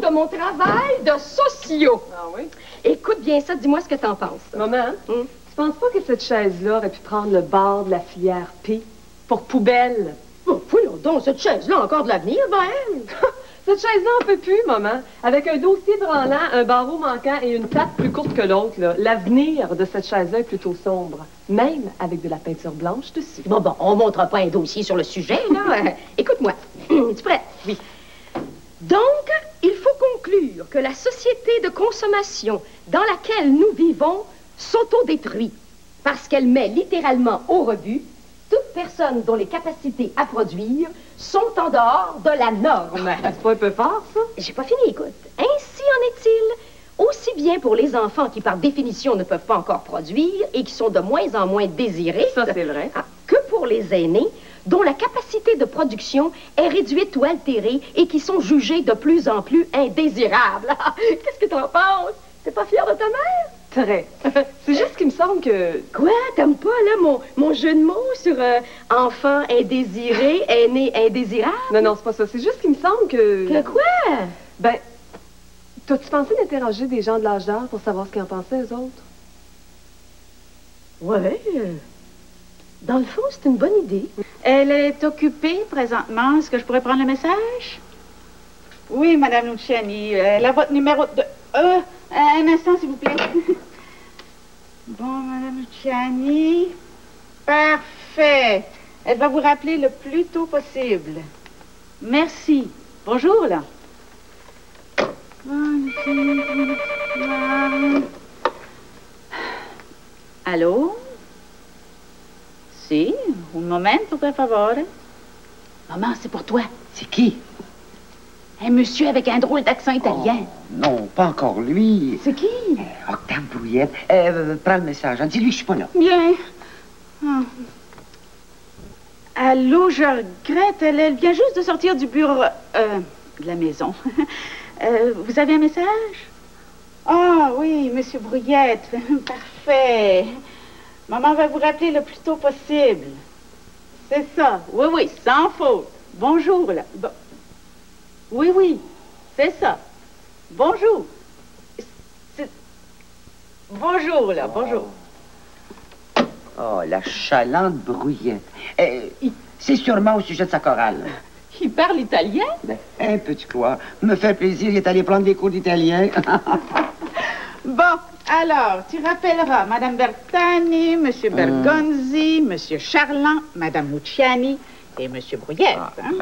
De mon travail de socio. Ah oui? Écoute bien ça, dis-moi ce que t'en penses. Maman, tu penses pas que cette chaise-là aurait pu prendre le bord de la filière P pour poubelle? Oh, voyons donc, cette chaise-là a encore de l'avenir, ben. Cette chaise-là en peut plus, maman. Avec un dossier branlant, un barreau manquant et une patte plus courte que l'autre, l'avenir de cette chaise-là est plutôt sombre. Même avec de la peinture blanche dessus. Bon, on montre pas un dossier sur le sujet, là. Écoute-moi. Tu prêt? Oui. Donc, il faut conclure que la société de consommation dans laquelle nous vivons s'autodétruit parce qu'elle met littéralement au rebut toute personne dont les capacités à produire sont en dehors de la norme. C'est pas un peu fort, ça? J'ai pas fini, écoute. Ainsi en est-il aussi bien pour les enfants qui, par définition, ne peuvent pas encore produire et qui sont de moins en moins désirés. Ça, c'est vrai. Que pour les aînés, dont la capacité de production est réduite ou altérée et qui sont jugés de plus en plus indésirables. Qu'est-ce que t'en penses? T'es pas fière de ta mère? Très. C'est juste qu'il me semble que... Quoi? T'aimes pas, là, mon jeu de mots sur enfant indésiré, aîné indésirable? Non, c'est pas ça. C'est juste qu'il me semble que... Que quoi? Ben, t'as-tu pensé d'interroger des gens de l'âge d'or pour savoir ce qu'ils en pensaient, eux autres? Ouais. Dans le fond, c'est une bonne idée. Elle est occupée présentement. Est-ce que je pourrais prendre le message? Oui, Madame Luciani. Elle a votre numéro de... un instant, s'il vous plaît. Bon, Madame Luciani. Parfait. Elle va vous rappeler le plus tôt possible. Merci. Bonjour, là. Allô? Sì, un momento, per favore. Maman, c'est pour toi. C'est qui? Un monsieur avec un drôle d'accent italien. Oh, non, pas encore lui. C'est qui? Octave Brouillette. Prends le message. Dis-lui que je suis pas là. Bien. Ah. Allô, je regrette. Elle vient juste de sortir du bureau... de la maison. Vous avez un message? Ah, oui, monsieur Brouillette. Parfait. Maman va vous rappeler le plus tôt possible. C'est ça. Oui, sans faute. Bonjour, là. Bon. Oui, c'est ça. Bonjour. Bonjour, là, bonjour. Oh, la chalante Brouillette. C'est sûrement au sujet de sa chorale. Il parle italien? Un petit quoi. Me fait plaisir, il est allé prendre des cours d'italien. Bon, alors, tu rappelleras Madame Bertani, Monsieur Bergonzi, Monsieur Charland, Madame Luciani et Monsieur Brouillette. Hein?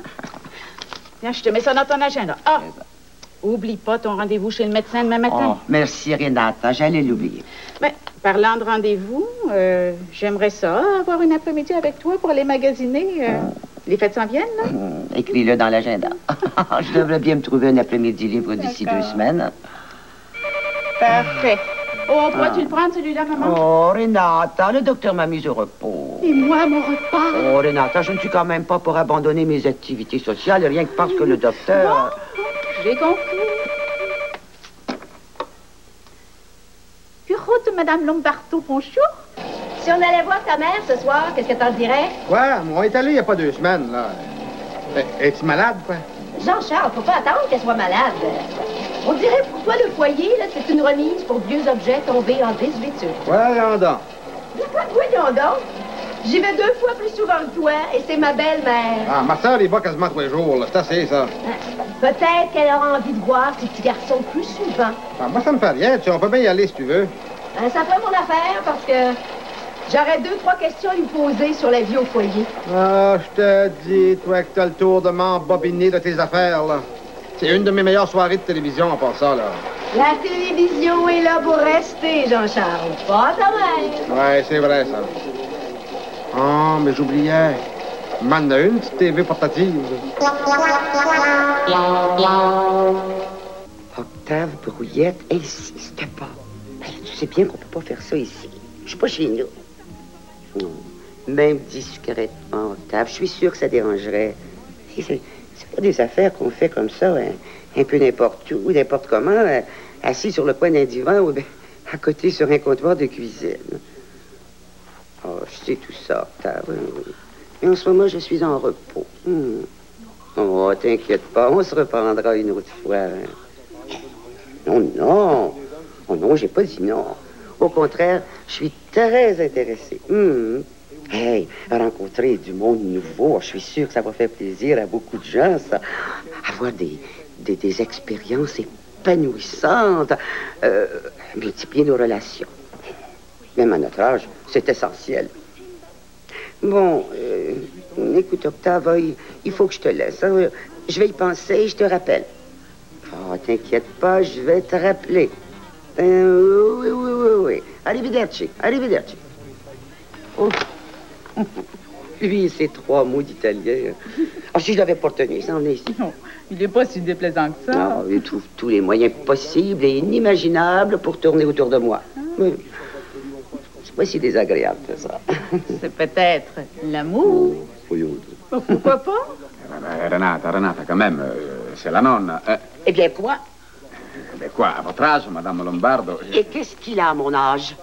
Tiens, je te mets ça dans ton agenda. Ah, oublie pas ton rendez-vous chez le médecin demain matin. Oh, merci, Renata. J'allais l'oublier. Ben, parlant de rendez-vous, j'aimerais ça, avoir une après-midi avec toi pour aller magasiner. Les fêtes s'en viennent, là? Écris-le dans l'agenda. Je devrais bien me trouver un après-midi libre d'ici 2 semaines. Parfait. Oh, pourrais-tu le prendre, celui-là, maman? Oh, Renata, le docteur m'a mise au repos. Et moi, mon repas? Oh, Renata, je ne suis quand même pas pour abandonner mes activités sociales, rien que parce que le docteur... Bon, j'ai compris. Bureau de Madame Lombardo-Ponchot? Si on allait voir ta mère ce soir, qu'est-ce que t'en dirais? Ouais, on est allé il n'y a pas 2 semaines, là. Es-tu malade, quoi? Jean-Charles, faut pas attendre qu'elle soit malade. On dirait pour toi, le foyer, là, c'est une remise pour vieux objets tombés en désuétude. Voyons donc. Voyons donc. J'y vais 2 fois plus souvent que toi, et c'est ma belle-mère. Ah, ma soeur, il va quasiment tous les jours, là. C'est assez, ça. Peut-être qu'elle aura envie de voir ces petits garçons plus souvent. Ah, moi, ça me fait rien. On peut bien y aller, si tu veux. Ça ferait mon affaire, parce que J'aurais 2-3 questions à lui poser sur la vie au foyer. Ah, je te dis, toi, que t'as le tour de m'embobiner de tes affaires, là. C'est une de mes meilleures soirées de télévision, en passant, là. La télévision est là pour rester, Jean-Charles. Pas ta mère. Ouais, c'est vrai, ça. Oh, mais j'oubliais. M'en a une petite TV portative. Octave Brouillette, insiste pas. Ben, tu sais bien qu'on peut pas faire ça ici. Je suis pas chez nous. Non. Même discrètement, Octave, je suis sûre que ça dérangerait. C'est pas des affaires qu'on fait comme ça, hein, un peu n'importe où, n'importe comment, assis sur le coin d'un divan ou bien à côté sur un comptoir de cuisine. Oh, je sais tout ça, Octave. Oui. Mais en ce moment, je suis en repos. Oh, t'inquiète pas, on se reprendra une autre fois. Hein. Non. Oh non, j'ai pas dit non. Au contraire, je suis très intéressée. Hey, rencontrer du monde nouveau, je suis sûre que ça va faire plaisir à beaucoup de gens, ça. Avoir des expériences épanouissantes, multiplier nos relations. Même à notre âge, c'est essentiel. Bon, écoute, Octave, il faut que je te laisse. Hein. Je vais y penser et je te rappelle. Oh, t'inquiète pas, je vais te rappeler. Oui. Arrivederci. Oh. Lui et ses 3 mots d'italien. Ah, si je l'avais pas retenu, ça en est ici. Non, il n'est pas si déplaisant que ça. Non, il trouve tous les moyens possibles et inimaginables pour tourner autour de moi. Oui. C'est pas si désagréable que ça. C'est peut-être l'amour. Oui. Pourquoi pas? Renata, quand même, c'est la nonna. Eh bien, quoi? Ben quoi, à votre âge, Madame Lombardo... Et qu'est-ce qu'il a à mon âge?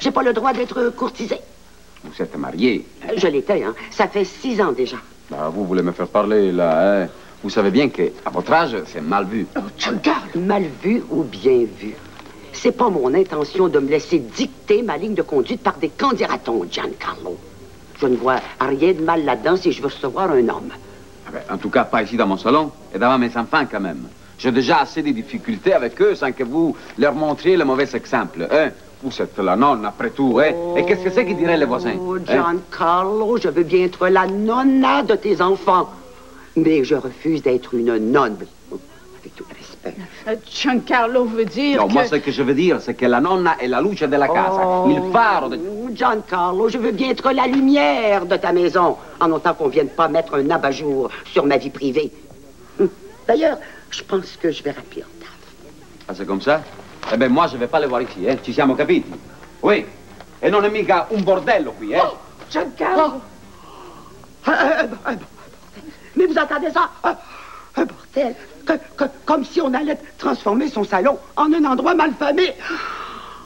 J'ai pas le droit d'être courtisée. Vous êtes mariée. Je l'étais, hein. Ça fait 6 ans déjà. Bah, vous voulez me faire parler, là, hein? Vous savez bien qu'à votre âge, c'est mal vu. Oh, mal vu ou bien vu? C'est pas mon intention de me laisser dicter ma ligne de conduite par des candidatons, Giancarlo. Je ne vois rien de mal là-dedans si je veux recevoir un homme. Ah ben, en tout cas, pas ici dans mon salon et devant mes enfants, quand même. J'ai déjà assez de difficultés avec eux sans que vous leur montriez le mauvais exemple, hein? Vous êtes la nonne, après tout, hein? Et qu'est-ce que c'est qu'ils diraient les voisins? Oh, Giancarlo, je veux bien être la nonna de tes enfants. Mais je refuse d'être une nonne. Avec tout le respect. Giancarlo veut dire non, moi, ce que je veux dire, c'est que la nonna est la luce de la casa. Il faro de... Giancarlo, je veux bien être la lumière de ta maison, en autant qu'on vienne pas mettre un abat-jour sur ma vie privée. D'ailleurs, je pense que je vais rappeler Octave. Ah, c'est comme ça? Eh bien, moi, je ne vais pas le voir ici, hein? Ci siamo capiti? Oui. E non è mica un bordello qui, hein? Oh, Giancarlo! Mais vous entendez ça? Un bordel. Comme si on allait transformer son salon en un endroit malfamé.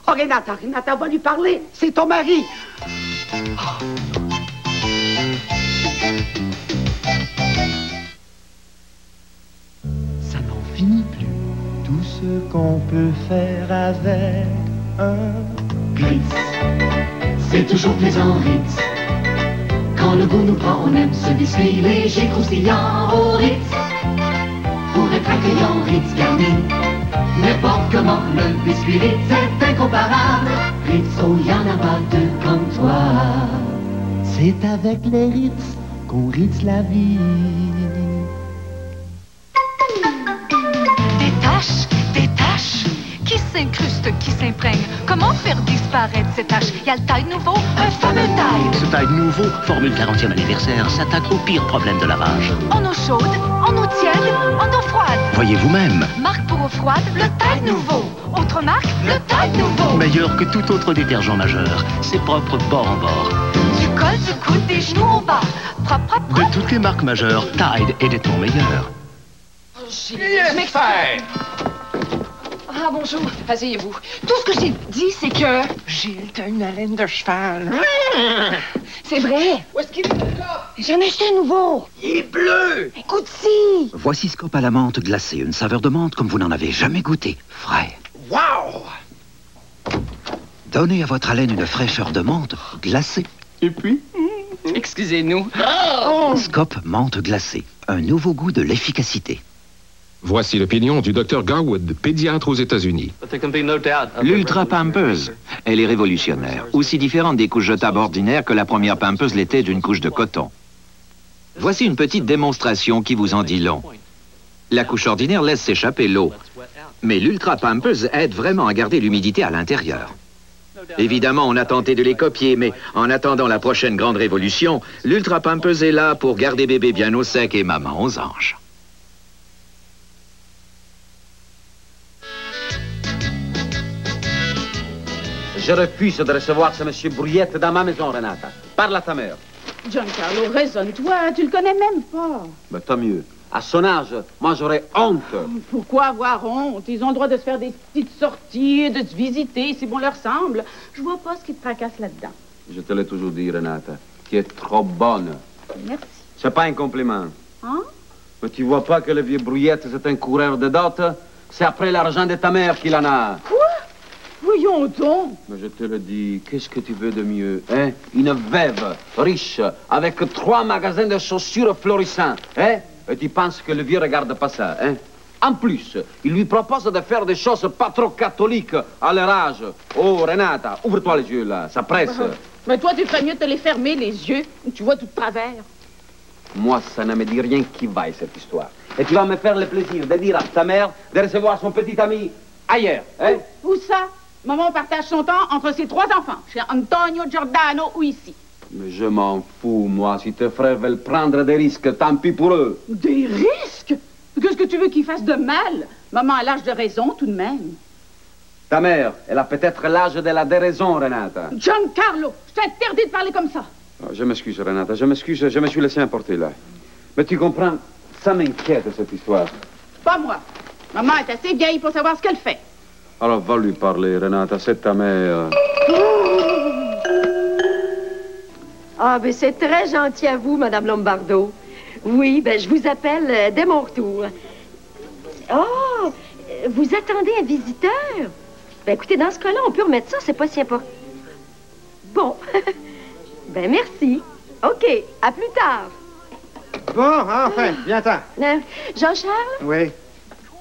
Oh, Renata, va lui parler. C'est ton mari. Ça n'en finit plus. Tout ce qu'on peut faire avec un Ritz, c'est toujours plaisant, Ritz. Quand le goût nous prend, on aime ce biscuit léger, croustillant au Ritz. Pour être accueillant, Ritz garni, n'importe comment, le biscuit Ritz est incomparable. Ritz, oh, y en a pas deux comme toi. C'est avec les Ritz qu'on ritz la vie. Des taches qui s'incrustent, qui s'imprègnent. Comment faire disparaître ces taches? Il y a le Tide Nouveau, un fameux Tide. Ce Tide Nouveau, formule 40e anniversaire, s'attaque au pire problème de lavage. En eau chaude, en eau tiède, en eau froide. Voyez vous-même. Marque pour eau froide, le Tide Nouveau. Autre marque, le Tide Nouveau. Meilleur que tout autre détergent majeur. C'est propre bord en bord. Du col, du coude, des genoux au bas. Propre. De toutes les marques majeures, Tide est des tons meilleurs. Ah, bonjour. Asseyez-vous. Tout ce que j'ai dit, c'est que... Gilles, t'as une haleine de cheval. C'est vrai. Où est-ce qu'il est, là? J'en ai acheté un nouveau. Il est bleu. Écoute, si. Voici Scope à la menthe glacée. Une saveur de menthe comme vous n'en avez jamais goûté. Frais. Wow! Donnez à votre haleine une fraîcheur de menthe glacée. Et puis? Excusez-nous. Scope menthe glacée. Un nouveau goût de l'efficacité. Voici l'opinion du Dr Garwood, pédiatre aux États-Unis. L'Ultra Pampers, elle est révolutionnaire, aussi différente des couches jetables ordinaires que la première Pampers l'était d'une couche de coton. Voici une petite démonstration qui vous en dit long. La couche ordinaire laisse s'échapper l'eau, mais l'Ultra Pampers aide vraiment à garder l'humidité à l'intérieur. Évidemment, on a tenté de les copier, mais en attendant la prochaine grande révolution, l'Ultra Pampers est là pour garder bébé bien au sec et maman aux anges. Je refuse de recevoir ce monsieur Bruyette dans ma maison, Renata. Parle à ta mère. Giancarlo, raisonne-toi, tu le connais même pas. Mais tant mieux. À son âge, moi j'aurais honte. Pourquoi avoir honte? Ils ont le droit de se faire des petites sorties, de se visiter, si bon leur semble. Je vois pas ce qui te tracasse là-dedans. Je te l'ai toujours dit, Renata. Tu es trop bonne. Merci. C'est pas un compliment. Hein? Mais tu vois pas que le vieux Bruyette, c'est un coureur de dot? C'est après l'argent de ta mère qu'il en a. Quoi? Voyons donc. Mais je te le dis, qu'est-ce que tu veux de mieux, hein? Une veuve, riche, avec 3 magasins de chaussures florissants, hein? Et tu penses que le vieux regarde pas ça, hein? En plus, il lui propose de faire des choses pas trop catholiques à leur âge. Oh, Renata, ouvre-toi les yeux, là, ça presse. Mais toi, tu ferais mieux de te les fermer, les yeux. Tu vois tout de travers. Moi, ça ne me dit rien qui vaille, cette histoire. Et tu vas me faire le plaisir de dire à ta mère de recevoir son petit ami ailleurs, hein? Où ça? Maman partage son temps entre ses 3 enfants, chez Antonio Giordano ou ici. Mais je m'en fous, moi. Si tes frères veulent prendre des risques, tant pis pour eux. Des risques? Qu'est-ce que tu veux qu'ils fassent de mal? Maman a l'âge de raison, tout de même. Ta mère, elle a peut-être l'âge de la déraison, Renata. Giancarlo, je t'interdis de parler comme ça. Oh, je m'excuse, Renata, je m'excuse, je me suis laissé emporter là. Mais tu comprends, ça m'inquiète, cette histoire. Pas moi. Maman est assez vieille pour savoir ce qu'elle fait. Alors, va lui parler, Renata, c'est ta mère. Ah, ben c'est très gentil à vous, Madame Lombardo. Oui, ben je vous appelle dès mon retour. Oh, vous attendez un visiteur? Ben écoutez, dans ce cas-là, on peut remettre ça, c'est pas si important. Bon, ben merci. OK, à plus tard. Bon, enfin, viens-t'en. Jean-Charles? Oui.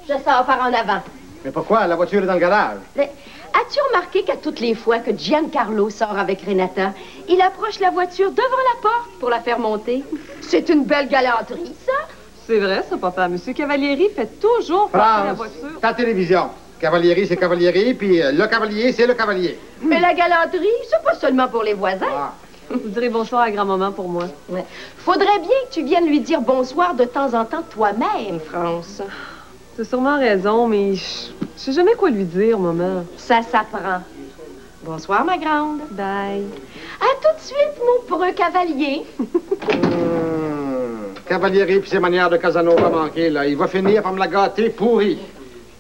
Je sors par en avant. Mais pourquoi? La voiture est dans le garage. As-tu remarqué qu'à toutes les fois que Giancarlo sort avec Renata, il approche la voiture devant la porte pour la faire monter? C'est une belle galanterie, ça. C'est vrai, ça, papa. Monsieur Cavalieri fait toujours passer la voiture. Ta télévision. Cavalieri, c'est Cavalieri, puis le cavalier, c'est le cavalier. Mais la galanterie, c'est pas seulement pour les voisins. Ah. Vous direz bonsoir à grand-maman pour moi. Ouais. Faudrait bien que tu viennes lui dire bonsoir de temps en temps toi-même, France. T'as sûrement raison, mais je sais jamais quoi lui dire, maman. Ça s'apprend. Bonsoir, ma grande. Bye. À tout de suite, mon preux cavalier. Cavalieri puis ses manières de Casanova manquées, là. Il va finir par me la gâter pourrie.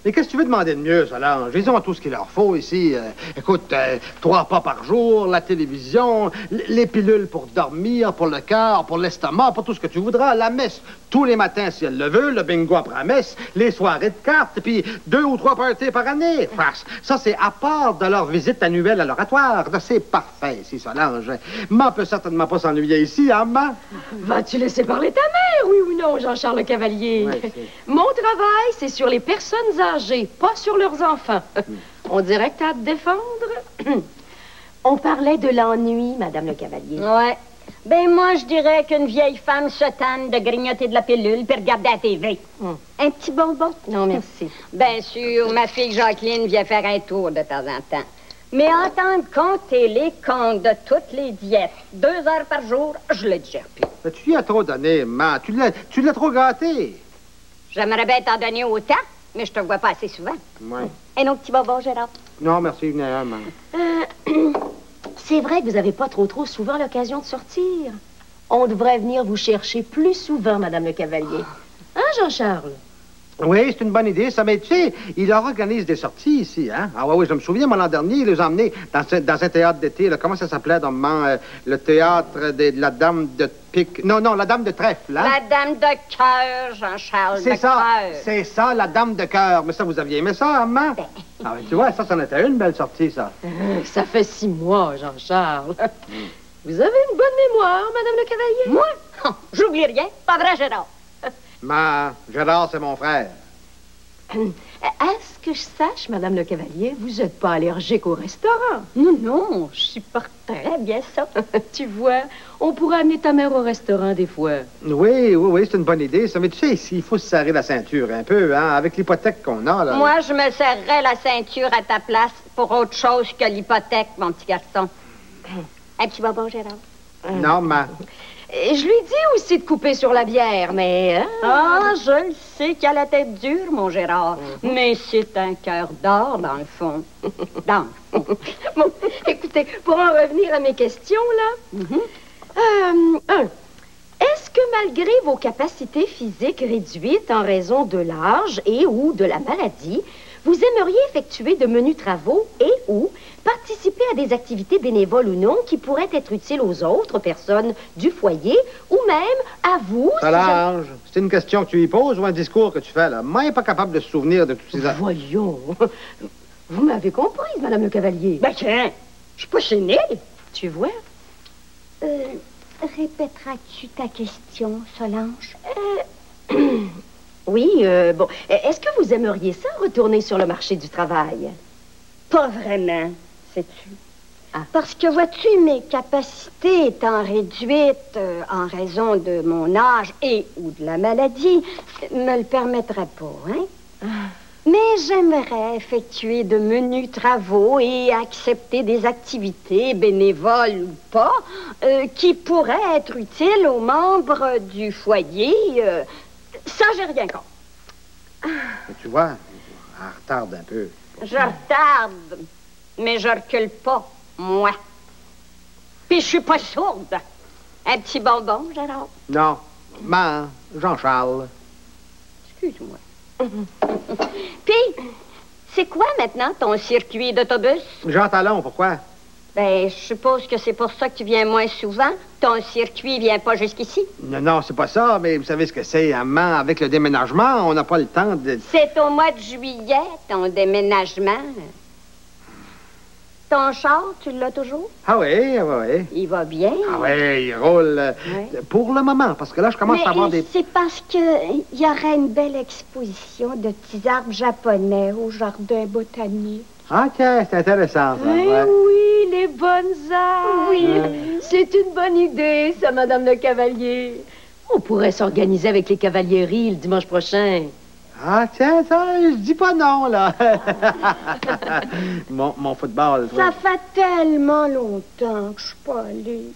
Mais qu'est-ce que tu veux demander de mieux, Solange? Ils ont tout ce qu'il leur faut ici. Écoute, 3 pas par jour, la télévision, les pilules pour dormir, pour le cœur, pour l'estomac, pour tout ce que tu voudras. La messe tous les matins, si elle le veut, le bingo après la messe, les soirées de cartes, puis 2 ou 3 parties par année. Ça, c'est à part de leur visite annuelle à l'oratoire. C'est parfait ici, Solange. Maman peut certainement pas s'ennuyer ici, hein, maman? Vas-tu laisser parler ta mère, oui ou non, Jean-Charles Cavalier? Ouais, mon travail, c'est sur les personnes âgées, pas sur leurs enfants. On dirait que t'as à te défendre. On parlait de l'ennui, Madame le Cavalier. Ouais. Ben, moi, je dirais qu'une vieille femme se tanne de grignoter de la pilule puis regarder la TV. Un petit bonbon? Non, merci. Bien sûr, ma fille Jacqueline vient faire un tour de temps en temps. Mais entendre compter les comptes de toutes les diètes, 2 heures par jour, je le digère plus. Mais tu lui as trop donné, maman. Tu l'as trop gâté. J'aimerais bien t'en donner autant, mais je te vois pas assez souvent. Ouais. Un autre petit bonbon, Gérard? Non, merci, venez, maman. C'est vrai que vous n'avez pas trop souvent l'occasion de sortir. On devrait venir vous chercher plus souvent, Madame le Cavalier. Hein, Jean-Charles? Oui, c'est une bonne idée, ça. Mais tu sais, il leur organise des sorties ici, hein? Ah oui, je me souviens, moi, l'an dernier, il les a emmenés dans un théâtre d'été. Comment ça s'appelait, normalement? Le théâtre de la Dame de Pique... Non, la Dame de Trèfle, hein? La Dame de Cœur, Jean-Charles. C'est ça, c'est ça, la Dame de Cœur. Mais ça, vous aviez aimé ça, maman? Ah oui, tu vois, ça en était une belle sortie, ça. Ça fait 6 mois, Jean-Charles. Vous avez une bonne mémoire, Madame le Cavalier? Moi? J'oublie rien. Pas vrai, Gérard? Gérard, c'est mon frère. Est-ce que je sache, Madame le Cavalier, vous n'êtes pas allergique au restaurant? Non, non, je supporte très bien ça. Tu vois, on pourrait amener ta mère au restaurant des fois. Oui, c'est une bonne idée, ça. Mais tu sais, ici, il faut se serrer la ceinture un peu, hein, avec l'hypothèque qu'on a, là. Moi, je me serrerais la ceinture à ta place pour autre chose que l'hypothèque, mon petit garçon. Un petit bonbon, Gérard? Non, ma... Je lui dis aussi de couper sur la bière, mais... Hein? Ah, je le sais qu'il a la tête dure, mon Gérard. Mais c'est un cœur d'or, dans le fond. Dans le fond. Bon, écoutez, pour en revenir à mes questions, là... Est-ce que malgré vos capacités physiques réduites en raison de l'âge et ou de la maladie, vous aimeriez effectuer de menus travaux et ou participer à des activités bénévoles ou non qui pourraient être utiles aux autres personnes du foyer ou même à vous? Solange, c'est une question que tu y poses ou un discours que tu fais, là? Moi, il n'est pas capable de se souvenir de toutes ces... Voyons, vous m'avez comprise, Madame le Cavalier. Ben tiens, je suis pas gênée. Tu vois? Répéteras-tu ta question, Solange? Oui, bon. Est-ce que vous aimeriez ça, retourner sur le marché du travail? Pas vraiment, sais-tu. Parce que, vois-tu, mes capacités étant réduites en raison de mon âge et ou de la maladie, me le permettraient pas, hein? Mais j'aimerais effectuer de menus travaux et accepter des activités, bénévoles ou pas, qui pourraient être utiles aux membres du foyer. Ça, j'ai rien contre. Tu vois, elle retarde un peu. Je retarde, mais je recule pas, moi. Puis je suis pas sourde. Un petit bonbon, Gérard? Non, Jean-Charles. Excuse-moi. Puis, c'est quoi maintenant ton circuit d'autobus? Jean Talon, pourquoi? Ben, je suppose que c'est pour ça que tu viens moins souvent. Ton circuit vient pas jusqu'ici. Non, c'est pas ça, mais vous savez ce que c'est, maman, avec le déménagement, on n'a pas le temps de... C'est au mois de juillet, ton déménagement. Ton char, tu l'as toujours? Ah oui. Il va bien? Ah oui, il roule. Pour le moment, parce que là, je commence à avoir des... c'est parce que il y aurait une belle exposition de petits arbres japonais au jardin botanique. Ah, tiens, c'est intéressant, ça. Oui, les bonsaïs. Oui, c'est une bonne idée, ça, Madame le Cavalier. On pourrait s'organiser avec les cavalieries le dimanche prochain. Ah, tiens, ça, je dis pas non, là. mon football. Ça fait tellement longtemps que je suis pas allée.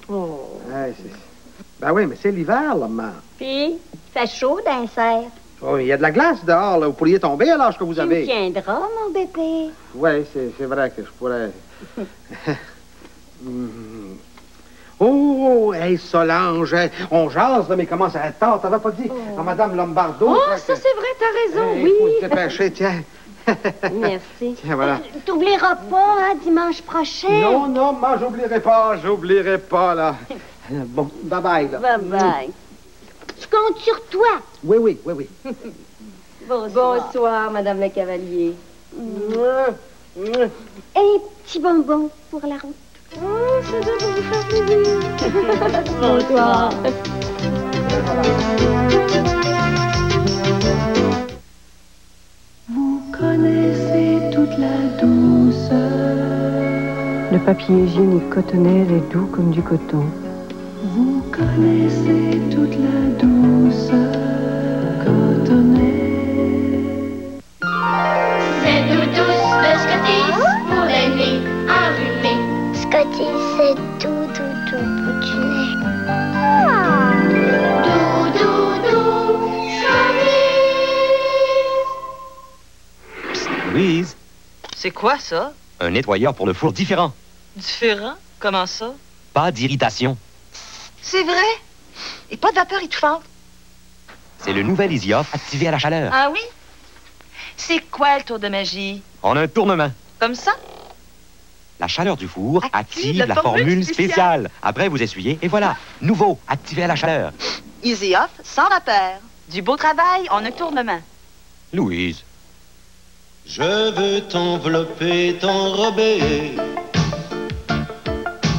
Ben oui, mais c'est l'hiver, là, maman. Puis, il fait chaud dans les serres. Oh, il y a de la glace dehors, là. Vous pourriez tomber à l'âge que vous avez. Tu me tiendras, mon bébé. Oui, c'est vrai que je pourrais... Oh, hey, Solange, on jase, là, mais comment ça être tard? T'avais pas dit à Madame Lombardo? Oh, ça, c'est vrai, t'as raison, oui. Faut se dépêcher, tiens. Merci. Tiens, voilà. T'oublieras pas, hein, dimanche prochain? Non, moi, j'oublierai pas, là. Bon, bye-bye, là. Bye-bye. Je compte sur toi. Oui. Bonsoir, Madame le Cavalier. Un petit bonbon pour la route. Oh, ça devrait vous faire plaisir. Bonsoir. Vous connaissez toute la douceur. Le papier hygiénique Cotonel est doux comme du coton. Vous connaissez toute la douceur. Cotonel. C'est tout douce de Scotties pour les nez enrhumés. Scotties, c'est tout bout du nez. Doux, Scotties. Louise, C'est quoi ça? un nettoyeur pour le four différent. Différent? Comment ça? Pas d'irritation. C'est vrai? Et pas de vapeur étouffante? C'est le nouvel Easy Off activé à la chaleur. Ah oui? C'est quoi le tour de magie? En un tournement. Comme ça? La chaleur du four active la formule spéciale. Après, vous essuyez et voilà. Nouveau, activé à la chaleur. Easy Off, sans vapeur. Du beau travail en un tournement. Louise. Je veux t'envelopper, t'enrober,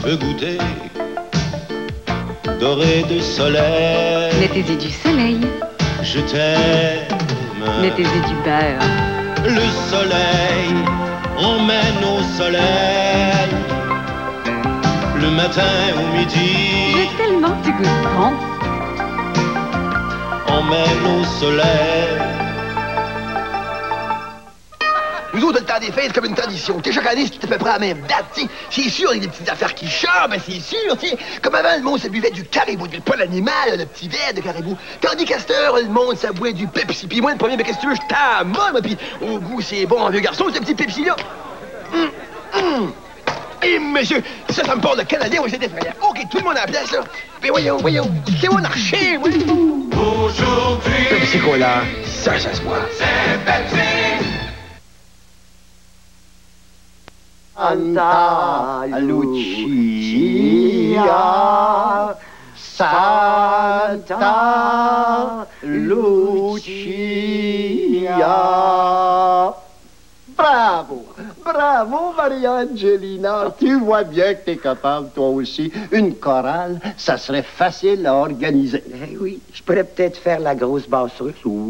te goûter, doré de soleil. Mettez-y du soleil. Je t'aime Mettez-y du beurre. Le soleil emmène au soleil. Le matin au midi. J'ai tellement du goût de bon. Emmène au soleil. Nous autres, le temps des fêtes, c'est comme une tradition. Chaque année, c'est à peu près à la même date. T'sais. C'est sûr, il y a des petites affaires qui changent, mais c'est sûr. T'sais. Comme avant, le monde se buvait du caribou, pas l'animal, le petit verre de caribou. Tandis qu'à cette heure, le monde, ça boit du Pepsi. Puis moi, le premier, mais qu'est-ce que tu veux, je t'amolle, moi. Puis au goût, c'est bon, en vieux garçon, ce petit Pepsi-là. Et monsieur, ça me parle de Canadien, oui, c'est effrayant. OK, tout le monde à la place, là. Mais voyons, c'est mon archer, moi. Aujourd'hui, Pepsi Cola, ça se boit. c'est Pepsi. Santa Lucia, Santa Lucia. Bravo, bravo Maria Angelina. Tu vois bien que t'es capable, toi aussi. Une chorale, ça serait facile à organiser. Eh oui, je pourrais peut-être faire la grosse basse russe. Oh,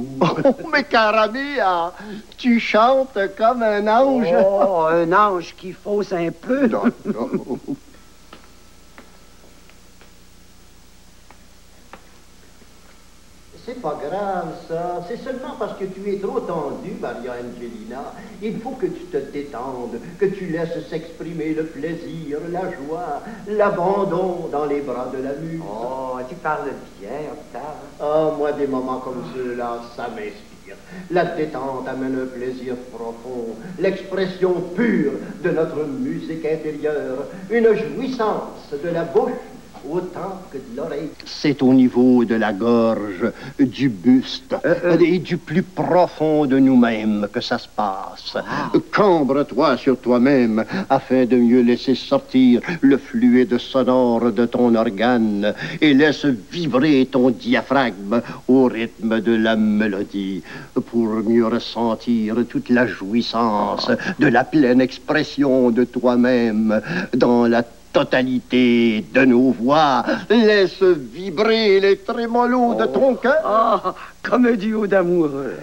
mais Caramia, tu chantes comme un ange. Oh, un ange qui fausse un peu. Non, non. C'est pas grave, ça. C'est seulement parce que tu es trop tendue, Maria Angelina. Il faut que tu te détendes, que tu laisses s'exprimer le plaisir, la joie, l'abandon dans les bras de la muse. Oh, tu parles bien, Octave. Ah, moi, des moments comme ceux-là, ça m'inspire. La détente amène un plaisir profond, l'expression pure de notre musique intérieure, une jouissance de la bouche autant que de l'oreille. C'est au niveau de la gorge, du buste et du plus profond de nous-mêmes que ça se passe. Cambre-toi sur toi-même afin de mieux laisser sortir le fluide sonore de ton organe et laisse vibrer ton diaphragme au rythme de la mélodie pour mieux ressentir toute la jouissance de la pleine expression de toi-même dans la totalité de nos voix. Laisse vibrer les trémolos de ton cœur. Ah, comme un duo d'amoureux.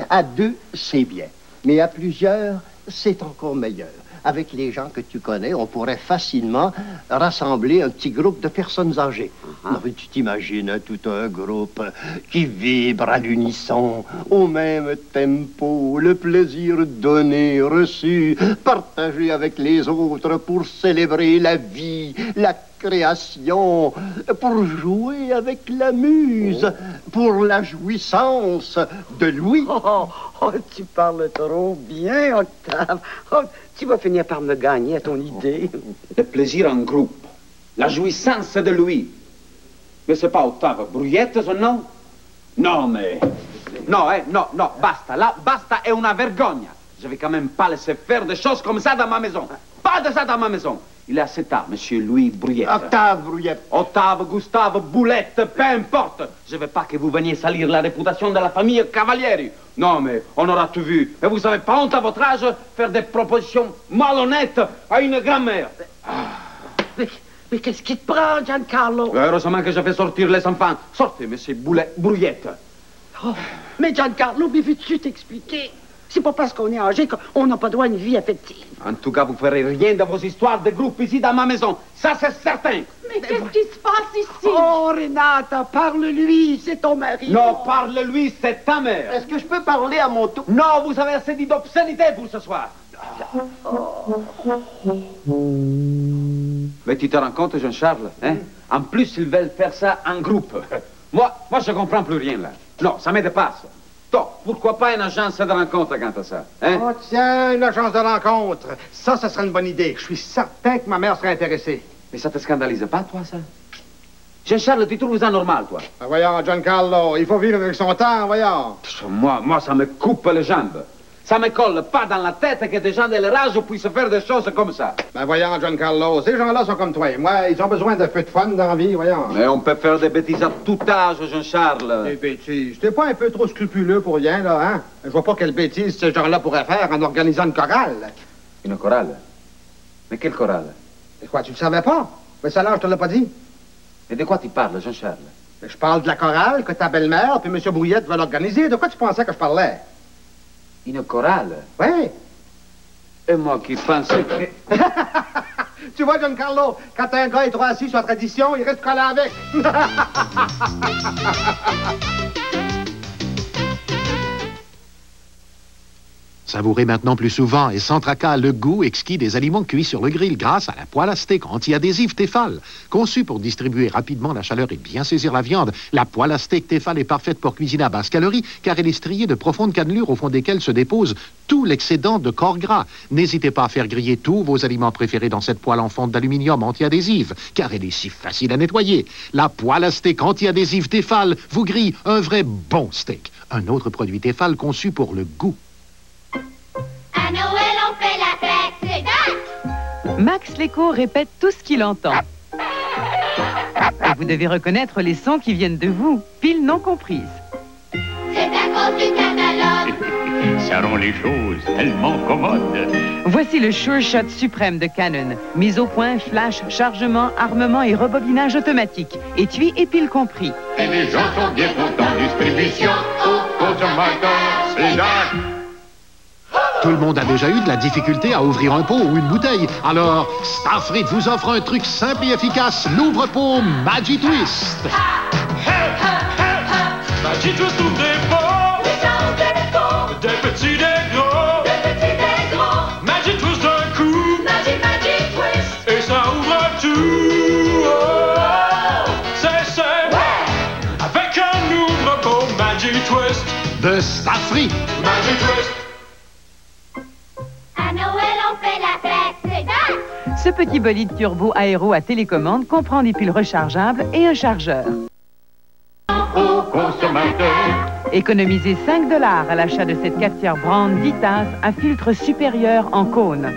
À deux, c'est bien. Mais à plusieurs, c'est encore meilleur. Avec les gens que tu connais, on pourrait facilement rassembler un petit groupe de personnes âgées. Non, mais tu t'imagines tout un groupe qui vibre à l'unisson, au même tempo, le plaisir donné, reçu, partagé avec les autres pour célébrer la vie, la création, pour jouer avec la muse, pour la jouissance de Louis. Oh, tu parles trop bien, Octave. Oh, tu vas finir par me gagner à ton idée. Le plaisir en groupe, la jouissance de Louis. Mais c'est pas Octave Bruyette, son nom? Non, mais... Non, non, basta. Là, basta, è una vergogna. Je vais quand même pas laisser faire des choses comme ça dans ma maison. Pas de ça dans ma maison. Il est assez tard, monsieur Louis Bruyette. Octave Bruyette. Octave, Gustave, Boulette, peu importe. Je veux pas que vous veniez salir la réputation de la famille Cavalieri. Non, mais on aura tout vu. Et vous avez pas honte à votre âge faire des propositions malhonnêtes à une grand-mère. Mais qu'est-ce qui te prend, Giancarlo? Heureusement que je fais sortir les enfants. Sortez, monsieur Bruyette. Oh, mais Giancarlo, mais veux-tu t'expliquer? C'est pas parce qu'on est âgé qu'on n'a pas droit à une vie affective. En tout cas, vous ferez rien de vos histoires de groupe ici dans ma maison. Ça, c'est certain. Mais qu'est-ce qui se passe ici? Oh, Renata, parle-lui, c'est ton mari. Non, parle-lui, c'est ta mère. Est-ce que je peux parler à mon tour? Non, vous avez assez dit d'obscénité pour ce soir. Mais tu te rends compte, Jean-Charles, hein? En plus, ils veulent faire ça en groupe. Moi, je comprends plus rien, là. Non, ça me dépasse. Donc, pourquoi pas une agence de rencontre quant à ça, hein? Oh, tiens, une agence de rencontre. Ça serait une bonne idée. Je suis certain que ma mère serait intéressée. Mais ça te scandalise pas, toi, ça? Jean-Charles, tu trouves ça normal, toi? Ben voyons, Giancarlo, il faut vivre avec son temps, voyons. Moi, ça me coupe les jambes. Ça me colle pas dans la tête que des gens de leur âge puissent faire des choses comme ça. Ben voyons, Giancarlo, ces gens-là sont comme toi et moi. Ils ont besoin d'un peu de fun dans la vie, voyons. Mais on peut faire des bêtises à tout âge, Jean-Charles. Des bêtises? T'es pas un peu trop scrupuleux pour rien, là, hein? Je vois pas quelle bêtise ces gens-là pourraient faire en organisant une chorale. Une chorale? Mais quelle chorale? Et quoi, tu le savais pas? Mais ça là, je te l'ai pas dit. Et de quoi tu parles, Jean-Charles? Je parle de la chorale que ta belle-mère puis M. Brouillette veulent organiser. De quoi tu pensais que je parlais? Une chorale? Oui. Et moi qui pensais que... Tu vois, Giancarlo, quand un gars est trop assis sur la tradition, il reste collé avec. Savourez maintenant plus souvent et sans tracas le goût exquis des aliments cuits sur le grill grâce à la poêle à steak anti-adhésif Tefal. Conçue pour distribuer rapidement la chaleur et bien saisir la viande, la poêle à steak Tefal est parfaite pour cuisiner à basse calorie car elle est striée de profondes cannelures au fond desquelles se dépose tout l'excédent de corps gras. N'hésitez pas à faire griller tous vos aliments préférés dans cette poêle en fonte d'aluminium anti-adhésive car elle est si facile à nettoyer. La poêle à steak anti-adhésive Tefal vous grille un vrai bon steak. Un autre produit Tefal conçu pour le goût. À Noël, on fait la fête, c'est date! Max Léco répète tout ce qu'il entend. Et vous devez reconnaître les sons qui viennent de vous, piles non comprises. C'est à cause du catalogue! Ça rend les choses tellement commodes. Voici le Sure Shot suprême de Canon. Mise au point, flash, chargement, armement et rebobinage automatique. Étui et piles compris. Et les gens sont bien contents. Distribution aux consommateurs, c'est date! Tout le monde a déjà eu de la difficulté à ouvrir un pot ou une bouteille. Alors, Starfrit vous offre un truc simple et efficace, l'ouvre-pot Magic Twist. Magic Twist ouvre des pots. Des petits, des gros. Magic Twist d'un coup. Magic Twist. Et ça ouvre tout. C'est avec un ouvre-pot Magic Twist. De Starfrit. Magic Twist. À Noël, on fait la fête, c'est date! Ce petit bolide turbo aéro à télécommande comprend des piles rechargeables et un chargeur. Aux consommateurs. Économisez 5 $ à l'achat de cette cafetière Brand 10 tasses à filtre supérieur en cône.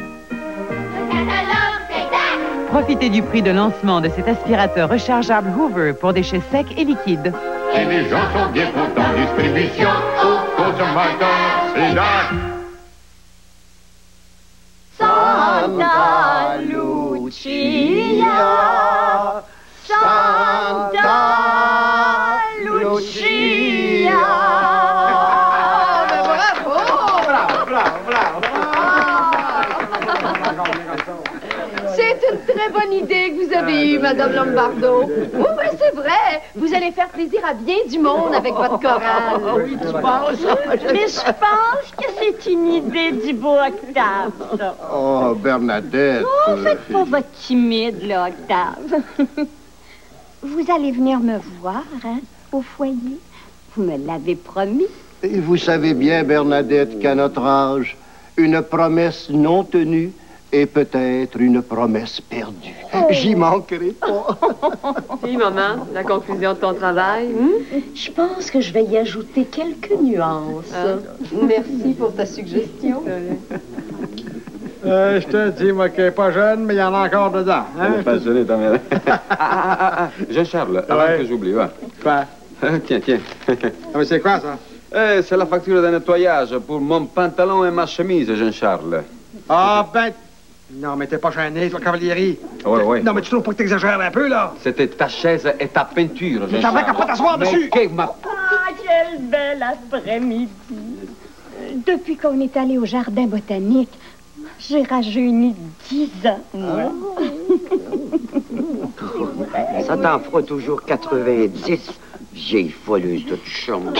Profitez du prix de lancement de cet aspirateur rechargeable Hoover pour déchets secs et liquides. Et les gens sont bien contents. Distribution aux consommateurs, c'est date! Santa Lucia, Santa Lucia. C'est une très bonne idée que vous avez eue, Madame Lombardo. Oui, ben c'est vrai. Vous allez faire plaisir à bien du monde avec votre chorale. Oui, tu penses? Mais je pense que c'est une idée du beau Octave, ça. Oh, Bernadette. Oh, faites pas votre timide, là, Octave. Vous allez venir me voir, hein, au foyer. Vous me l'avez promis. Et vous savez bien, Bernadette, qu'à notre âge, une promesse non tenue est peut-être une promesse perdue. J'y manquerai pas. Oui, maman, la conclusion de ton travail. Je pense que je vais y ajouter quelques nuances. Merci pour ta suggestion. Je te dis, moi, qu'elle n'est pas jeune, mais il y en a encore dedans. Hein? Passionné, ta mère. Jean-Charles, avant que j'oublie, va. Quoi? Tiens. Ah, mais c'est quoi, ça? C'est la facture de nettoyage pour mon pantalon et ma chemise, Jean-Charles. Ah, ben... Non, mais t'es pas gêné, toi, Cavalieri. Oui. Non, mais tu trouves pas que t'exagères un peu, là? C'était ta chaise et ta peinture, Jean-Charles. T'as vrai qu'à pas t'asseoir dessus? Ah, quel bel après-midi. Depuis qu'on est allé au jardin botanique, j'ai rajeuni 10 ans, moi. Ça t'en fera toujours 90, vieille foleuse de chambre.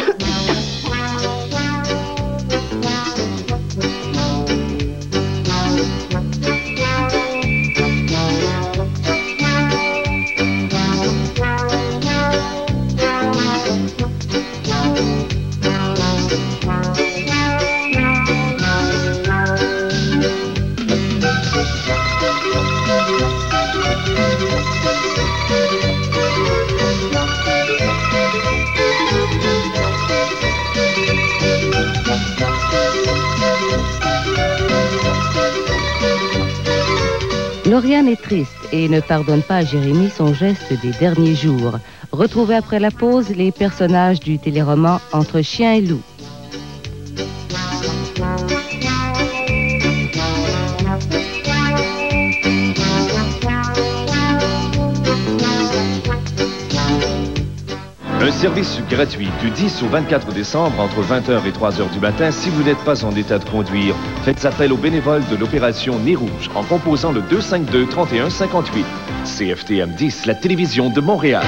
Lauriane est triste et ne pardonne pas à Jérémie son geste des derniers jours. Retrouvez après la pause les personnages du téléroman Entre chien et loup. service gratuit du 10 au 24 décembre entre 20h et 3h du matin si vous n'êtes pas en état de conduire. Faites appel aux bénévoles de l'opération Nez Rouge en composant le 252-3158. CFTM 10, la télévision de Montréal.